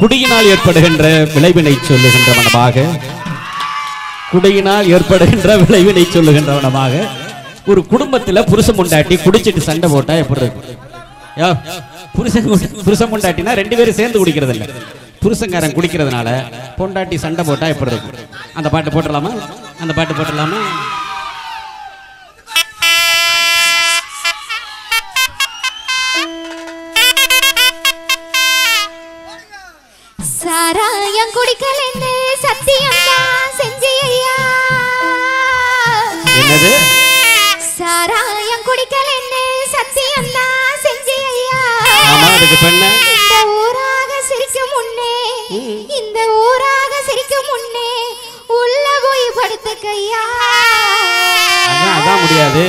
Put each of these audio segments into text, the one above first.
குடியினால் ஏற்படுகின்ற விளைவினை சொல்லுகின்ற வனமாக, குடியினால் ஏற்படுகின்ற விளைவினை சொல்லுகின்ற வனமாக, ஒரு குடும்பத்தில் புருஷன் பொண்டாட்டி குடிச்சிட்டு சண்டை போட்டா எப்படி இருக்கும்? புருஷன் பொண்டாட்டினா ரெண்டு பேரும் சேர்ந்து குடிக்கிறது இல்லை, புருஷங்காரன் குடிக்கிறதுனால பொண்டாட்டி சண்டை போட்டா எப்படி இருக்கும்? அந்த பாட்டு போட்டுடலாமா? அந்த பாட்டு போட்டுடலாமா? சாராயம் குடிக்கலன்னு சத்தியம்தான் செஞ்சியா? என்னது? சாராயம் குடிக்கலன்னு சத்தியம்தான் செஞ்சியா? ஆமா, அதுக்கு பெண்ண இந்த ஊராக சிரிக்கும் முன்னே, இந்த ஊராக சிரிக்கும் முன்னே உள்ள போய் படுத்துக்கையா? அதான் முடியாது.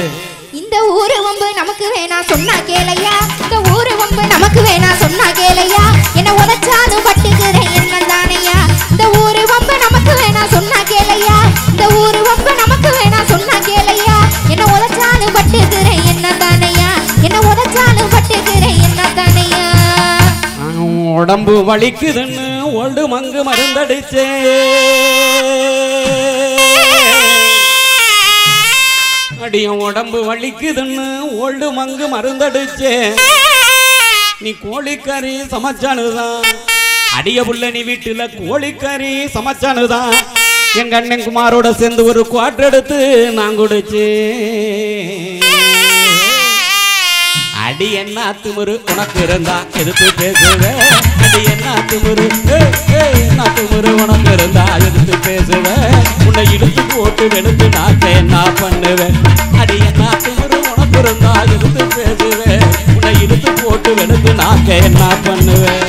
இந்த ஊரு வம்பு நமக்கு வேணா சொன்னா கேளையா? இந்த ஊரு வம்பு நமக்கு வேணா சொன்னா கேளையா? என்ன உதச்சாலும் பட்டுக்கிறேன் என்ன தானையா? இந்த ஊரு வம்பு நமக்கு வேணா சொன்னா கேளையா? இந்த ஊரு வம்பு நமக்கு வேணா சொன்னா கேளையா? என்ன உதச்சாலும் பட்டுக்கிறேன் என்ன தானையா? என்ன உதச்சாலும் பட்டுக்கிறேன் என்ன தானையா? உடம்பு வலிக்குதுன்னு ஒடு மங்கு மருந்தடிச்சே, அடியும் உடம்பு வலிக்குதுன்னு ஒடு மங்கு மருந்தடிச்சே, நீ கோழிக்கறி சமைச்சானுதான் அடிய புள்ள, நீ வீட்டுல கோழிக்கறி சமைச்சானுதான் எங்க அண்ணன் குமாரோட சேர்ந்து ஒரு குவாட்டர் எடுத்து நான் குடிச்சு. அடி என்ன திமுரு உனக்கு இருந்தா எதிர்த்து பேசுவேன், அடி என்ன திமுரு என்ன திமுரு உனக்கு இருந்தா எதிர்த்து பேசுவேன், உன்னை இழுத்து போட்டு வெளுத்து நாக்க என்ன பண்ணுவேன், அடி என்ன திமுரு உனக்கு இருந்தா எதிர்த்து பேசுவேன், உன்னை இழுத்து போட்டு வெளுத்து நாக்க என்ன பண்ணுவேன்.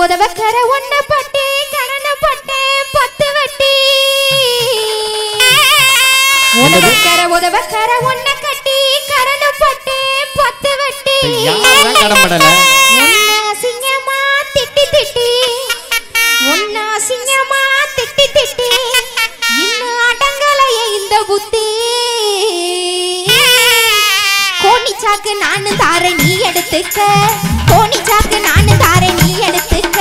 உதவக்கர ஒன்ன பட்டு கடன பட்டு 10 வட்டி, உதவக்கர ஒன்ன கட்டி கடன பட்டு 10 வட்டி, கடம்படல சிங்கமா திட்டி திட்டி, ஒன்னா சிங்கமா திட்டி திட்டி, இன்னும் அடங்கலையே இந்த புத்தி, கோணி சாக்கு நானு தாரேன் நீ எடுத்துக்க, கோணி சாக்கு நானு தாரேன் நீ எடுத்துக்க,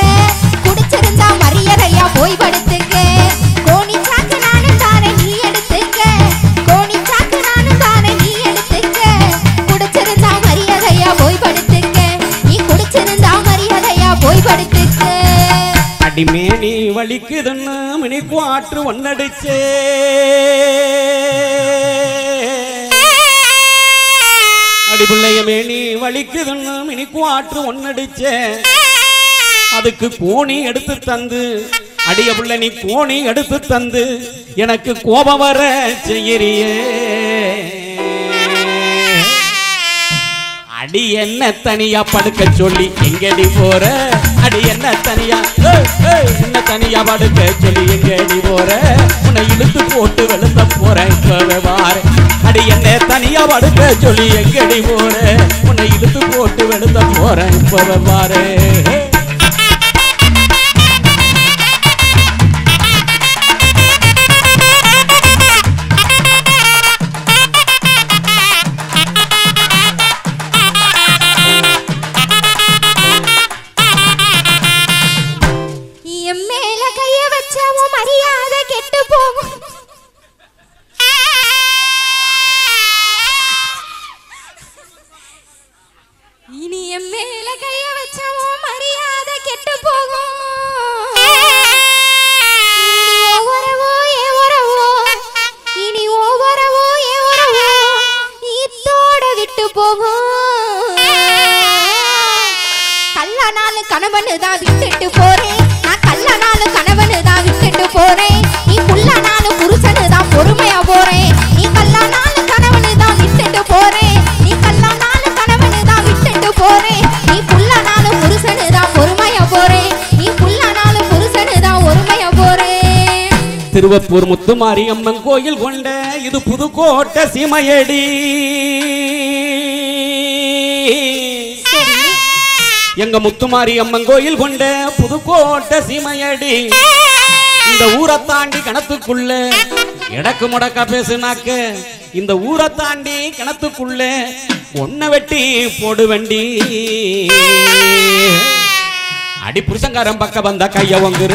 குடிச்சிருந்தா மரியாதையா போய் படுத்துக்க, கோணி சாக்கு நானு தாரேன் நீ எடுத்துக்க, கோணி சாக்கு நானு தாரேன் நீ எடுத்துக்க, குடிச்சிருந்தா மரியாதையா போய் படுத்துக்க, நீ குடிச்சிருந்தா மரியாதையா போய் படுத்துக்க. அடிமேனி வலிக்குதுன்னு மினி குவாட்ரு ஒன்னடிச்சே, அடிபுள்ளைய மேனி வலிக்குதுன்னு மினி குவாட்ரு ஒன்னடிச்சே, அதுக்கு கோணி எடுத்து தந்து, அடிய புள்ள நீ கோணி எடுத்து தந்து எனக்கு கோபம் வர செய்யறியே, அடி என்ன தனியா படுக்க சொல்லி எங்கடி போற, அடி என்ன தனியா என்ன தனியா படுக்க சொல்லி எங்கடி போற, உன்னை இழுத்து போட்டு வெளுத்த போறேன் வார, அடி என்ன தனியா படுக்க சொல்லி எங்கடி போற, உன்னை இழுத்து போட்டு வெளுத்த போறேன் வாரே. கணவனு தான் விட்டுட்டு போறேன், நான் கல்ல நாள் கணவனு தான் விட்டுட்டு போறேன், நீ புள்ள நாள் புருஷனு தான் பொறுமையா போறேன், நீ கல்ல நாள் கணவனு தான் விட்டுட்டு போறேன், நீ கல்ல நாள் கணவனு தான் விட்டுட்டு போறேன், நீ புள்ள நாள் புருஷனு தான் பொறுமையா போறேன், நீ புள்ள நாள் புருஷனு தான் ஒருமையா போறேன். திருவப்பூர் முத்துமாரி அம்மன் கோயில் கொண்ட இது புதுக்கோட்டை சீமையடி, எங்க முத்துமாரி அம்மன் கோயில் கொண்ட புதுக்கோட்டை சீமையடி இந்த ஊரை தாண்டி கிணத்துக்குள்ள எடக்கு முடக்கா பேசுனாக்க இந்த ஊரை தாண்டி கிணத்துக்குள்ள ஒன்ன வெட்டி போடு வண்டி அடி புருஷங்காரம் பக்கம் வந்தா கைய வாங்குற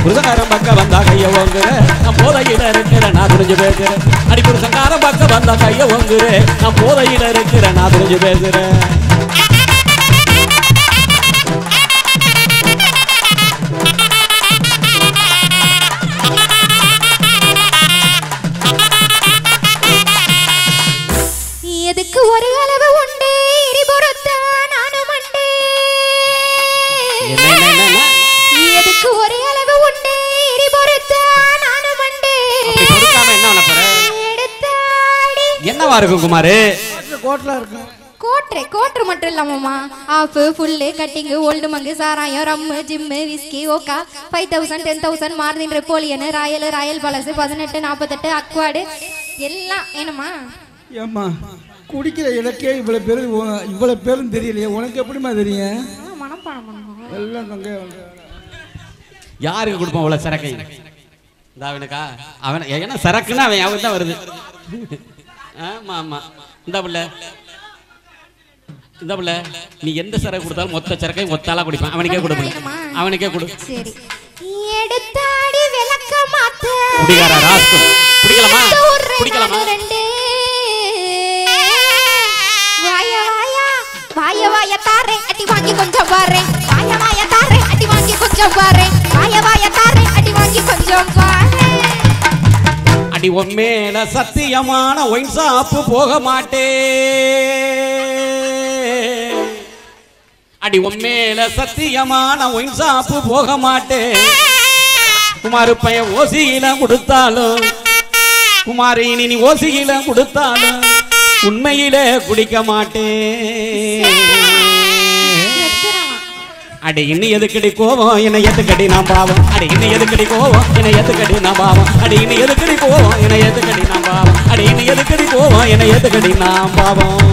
புருஷங்காரம் பக்கம் வந்தா கைய வாங்குற நான் போதையில இருக்கிறேன் நான் துணிஞ்சு பேசுறேன் அடி புருஷங்காரம் பக்கம் வந்தா கைய வாங்குற நான் போதையில இருக்கிறேன் நான் துணிஞ்சு பேசுறேன் எதுக்கு ஒரு அளவு உண்டு எரிபொருத்த நானும் உண்டு எதுக்கு ஒரு அளவு உண்டு எரிபொருத்த நானும் உண்டு என்னவா இருக்கும் குமாரு கோட்ரு மட்டும் இல்லாமம்மா ஆஃப் ஃபுல்லு கட்டிங்கு ஓல்டு மங்கு சாராயம் ரம்மு ஜிம்மு விஸ்கி ஓக்கா 5000 10,000 மார்தின் ரெப்போலியனு ராயல் பலசு 18 48 அக்வாடு எல்லாம் என்னம்மா ஏம்மா குடிக்கிற இலக்கே இவ்வளவு பேரும் தெரியலையே உனக்கு எப்படிமா தெரியும் எல்லாம் யாருக்கு கொடுப்பான் அவ்வளவு சரக்கை அவனுக்கா அவன் ஏன்னா சரக்குன்னா அவன் அவன் தான் வருது ஆமா ஆமா இந்த பிள்ளை நீ எந்த சரக்கு கொடுத்தாலும் மொத்த சரக்கை மொத்தாலா குடிப்பான் அவனுக்கே கொடு சரி எடுத்தாடி விளக்க மாத்த குடிகாரா ராஸ்கல் குடிக்கலாமா வாய தாரே அடி வாங்கி கொஞ்சம் பாரு வாய தாரே அடி வாங்கி கொஞ்சம் பாரு வாய தாரே அடி வாங்கி கொஞ்சம் பாரு அடி உம்மேல சத்தியமான ஒயின் ஷாப்பு போக மாட்டே அடி உம்மேல சத்தியமான ஒயின் ஷாப்பு போக மாட்டே குமாரு பையன் ஓசியில கொடுத்தாலும் குமாரி நீ ஓசியில கொடுத்தாலும் உண்மையிலே குடிக்க மாட்டேன் அடி இன்னி எதுக்கடி கோவம் என்னை எதுக்கடி நான் பாவம் அடி இன்னி எதுக்கடி கோவம் என்னை எதுக்கடி நான் பாவம் அடி இன்னி எதுக்கடி கோவம் என்னை எதுக்கடி நான் பாவம் அடி இன்னி எதுக்கடி கோவம் என்னை எதுக்கடி நான் பாவம்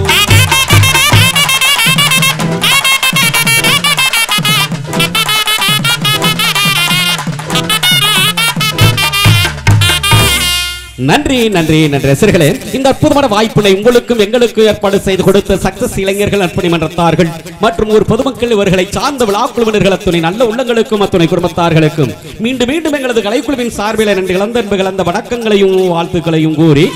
நன்றி நன்றி நன்றி ரசிகர்களே இந்த அற்புதமான வாய்ப்பினை உங்களுக்கும் எங்களுக்கும் ஏற்பாடு செய்து கொடுத்த சக்சஸ் இளைஞர்கள் நற்பணி மன்றத்தார்கள் மற்றும் ஒரு பொதுமக்கள் இவர்களை சார்ந்த விழாக்குழுவினர்கள் அத்துணை நல்ல உள்ளங்களுக்கும் அத்துணை குடும்பத்தார்களுக்கும் மீண்டும் மீண்டும் எங்களது கலைக்குழுவின் சார்பில் நன்றி இழந்த வணக்கங்களையும் வாழ்த்துக்களையும் கூறி